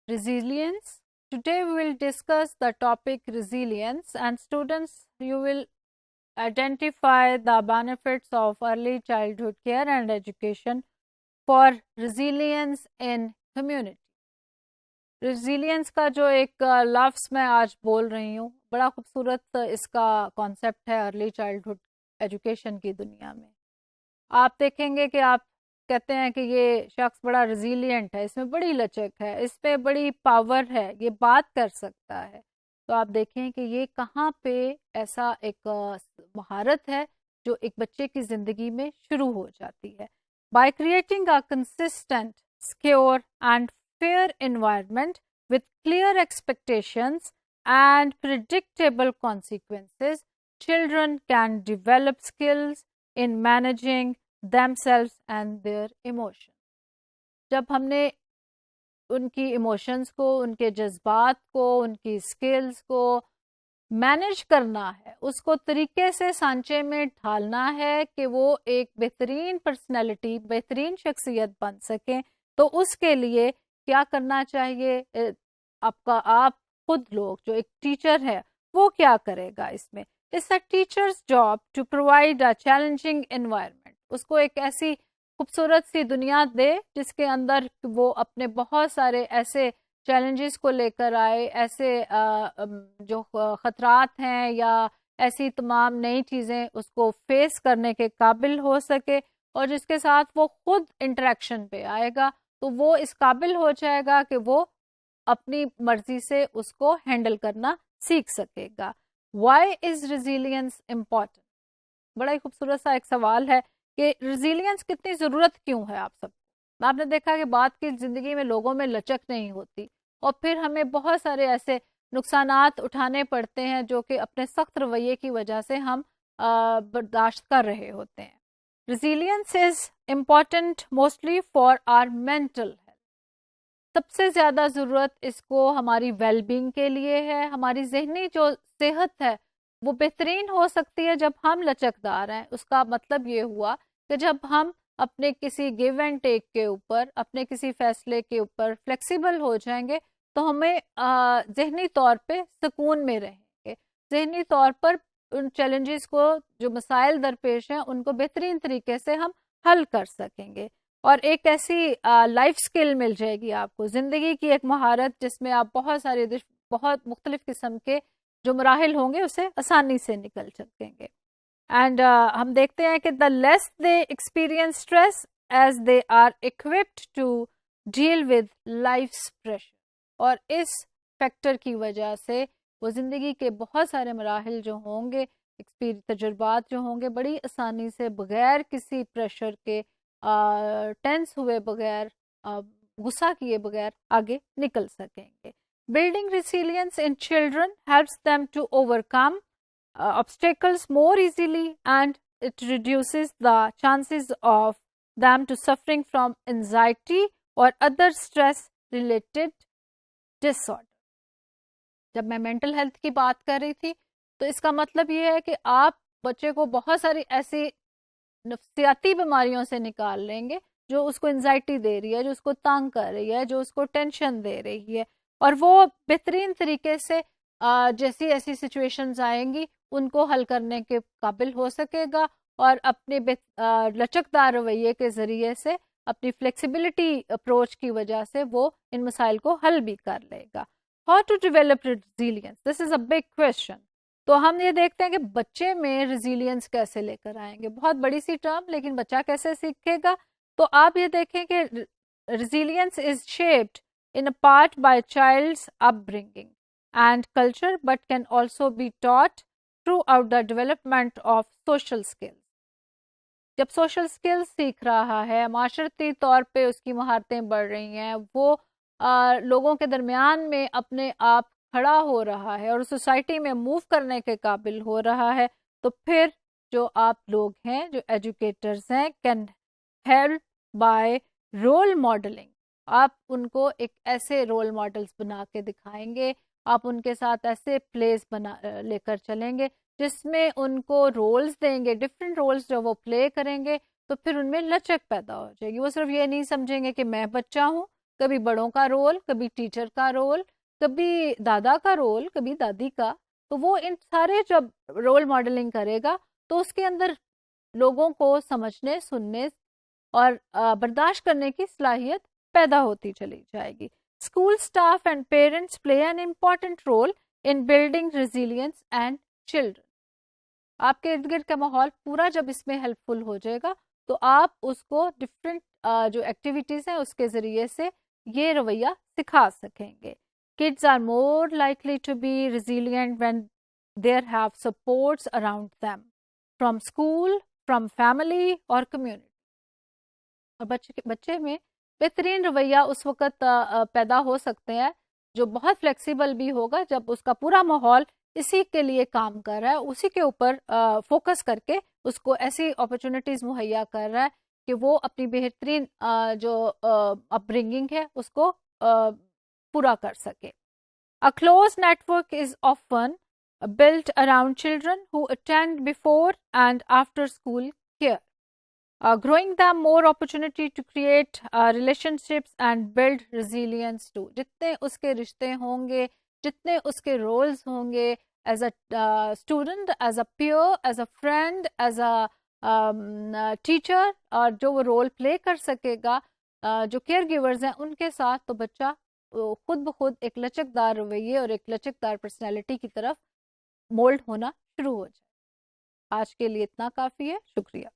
resilience. Today we will discuss the topic resilience, and students, you will identify the benefits of early childhood care and education for resilience in community. resilience का जो एक लफ्ज़ मैं आज बोल रही हूँ, बड़ा खूबसूरत इसका कॉन्सेप्ट है अर्ली चाइल्डहुड एजुकेशन की दुनिया में. आप देखेंगे कि आप कहते हैं कि ये शख्स बड़ा रेजिलिएंट है, इसमें बड़ी लचक है, इस पे बड़ी पावर है, ये बात कर सकता है. तो आप देखें कि ये कहाँ पे ऐसा एक महारत है जो एक बच्चे की ज़िंदगी में शुरू हो जाती है. By creating a consistent, secure and fair environment with clear expectations and predictable consequences, children can develop skills in managing themselves and their emotions. जब हमने उनकी इमोशंस को, उनके जज्बात को, उनकी स्किल्स को मैनेज करना है, उसको तरीके से सांचे में ढालना है कि वो एक बेहतरीन पर्सनैलिटी, बेहतरीन शख्सियत बन सकें, तो उसके लिए क्या करना चाहिए? आप खुद लोग जो एक टीचर है वो क्या करेगा इसमें? It's a teacher's job to provide a challenging environment. उसको एक ऐसी खूबसूरत सी दुनिया दे जिसके अंदर वो अपने बहुत सारे ऐसे चैलेंजेस को लेकर आए, ऐसे जो खतरात हैं या ऐसी तमाम नई चीज़ें उसको फेस करने के काबिल हो सके, और जिसके साथ वो खुद इंटरेक्शन पे आएगा तो वो इस काबिल हो जाएगा कि वो अपनी मर्जी से उसको हैंडल करना सीख सकेगा. Why is resilience important? बड़ा ही खूबसूरत सा एक सवाल है कि resilience कितनी ज़रूरत क्यों है आप सबको. आपने देखा कि बात की ज़िंदगी में लोगों में लचक नहीं होती और फिर हमें बहुत सारे ऐसे नुकसानात उठाने पड़ते हैं जो कि अपने सख्त रवैये की वजह से हम बर्दाश्त कर रहे होते हैं. Resilience is important mostly for our mental health. सबसे ज़्यादा ज़रूरत इसको हमारी वेलबींग के लिए है. हमारी जहनी जो सेहत है वो बेहतरीन हो सकती है जब हम लचकदार हैं. उसका मतलब ये हुआ कि जब हम अपने किसी गिव एंड टेक के ऊपर, अपने किसी फैसले के ऊपर फ्लेक्सिबल हो जाएंगे तो हमें जहनी तौर पे सुकून में रहेंगे. जहनी तौर पर उन चैलेंजेस को, जो मसाइल दरपेश हैं, उनको बेहतरीन तरीके से हम हल कर सकेंगे. और एक ऐसी लाइफ स्किल मिल जाएगी आपको, ज़िंदगी की एक महारत जिसमें आप बहुत मुख्तलिफ किस्म के जो मराहिल होंगे उसे आसानी से निकल सकेंगे. एंड हम देखते हैं कि the less they experience stress as they are equipped to deal with life's pressure. और इस फैक्टर की वजह से वो ज़िंदगी के बहुत सारे मराहिल जो होंगे, तजुर्बात जो होंगे, बड़ी आसानी से बग़ैर किसी प्रेशर के, टेंस हुए बगैर, गुस्सा किए बगैर आगे निकल सकेंगे. Building resilience in children helps them to overcome obstacles more easily, and it reduces the chances of them to suffering from anxiety or other stress related disorder. जब मैं मेंटल हेल्थ की बात कर रही थी तो इसका मतलब ये है कि आप बच्चे को बहुत सारी ऐसी नफ्सियाती बीमारियों से निकाल लेंगे जो उसको एंजाइटी दे रही है, जो उसको तंग कर रही है, जो उसको टेंशन दे रही है, और वो बेहतरीन तरीके से जैसी ऐसी सिचुएशंस आएंगी उनको हल करने के काबिल हो सकेगा और अपने लचकदार रवैये के ज़रिए से, अपनी फ्लेक्सिबिलिटी अप्रोच की वजह से वो इन मसाइल को हल भी कर लेगा. How to develop resilience, this is a big question. तो हम ये देखते हैं कि बच्चे में रेजिलियंस कैसे लेकर आएंगे. बहुत बड़ी सी टर्म, लेकिन बच्चा कैसे सीखेगा? तो आप ये देखें कि resilience is shaped in a part by child's upbringing and culture, but can also be taught throughout the development of social skills. जब सोशल स्किल्स सीख रहा है, माशरती तौर पे उसकी महारतें बढ़ रही हैं, वो लोगों के दरमियान में अपने आप खड़ा हो रहा है और सोसाइटी में मूव करने के काबिल हो रहा है, तो फिर जो आप लोग हैं, जो एजुकेटर्स हैं, can help by role modelling. आप उनको एक ऐसे रोल मॉडल्स बना के दिखाएंगे, आप उनके साथ ऐसे प्लेस लेकर चलेंगे जिसमें उनको रोल्स देंगे, डिफरेंट रोल्स जो वो प्ले करेंगे, तो फिर उनमें लचक पैदा हो जाएगी. वो सिर्फ ये नहीं समझेंगे कि मैं बच्चा हूँ کبھی بڑوں کا رول، کبھی ٹیچر کا رول، کبھی دادا کا رول، کبھی دادی کا. تو وہ ان سارے جب رول ماڈلنگ کرے گا تو اس کے اندر لوگوں کو سمجھنے، سننے اور برداشت کرنے کی صلاحیت پیدا ہوتی چلی جائے گی. School staff and parents play an important role in building resilience and children. آپ کے ارد گرد کا ماحول پورا جب اس میں ہیلپ فل ہو جائے گا تو آپ اس کو ڈفرینٹ جو ایکٹیویٹیز ہیں اس کے ذریعے سے یہ رویہ سکھا سکیں گے. Kids are more likely to be resilient when there have supports around them from school, from family or community. اور بچے میں بہترین رویہ اس وقت پیدا ہو سکتے ہیں جو بہت فلیکسیبل بھی ہوگا جب اس کا پورا ماحول اسی کے لیے کام کر رہا ہے، اسی کے اوپر فوکس کر کے اس کو ایسی اپرچونٹیز مہیا کر رہا ہے کہ وہ اپنی بہترین جو اپ برنگنگ ہے اس کو پورا کر سکے. A close network is often built around children who attend before and after school care, growing them more opportunity to create relationships and build resilience too. جتنے اس کے رشتے ہوں گے، جتنے اس کے رولز ہوں گے as a student, as a peer, as a friend, as a teacher، اور جو وہ رول پلے کر سکے گا جو کیئر گیورز ہیں ان کے ساتھ، تو بچہ خود بخود ایک لچک دار رویے اور ایک لچک دار پرسنالٹی کی طرف مولڈ ہونا شروع ہو جائے. آج کے لیے اتنا کافی ہے. شکریہ.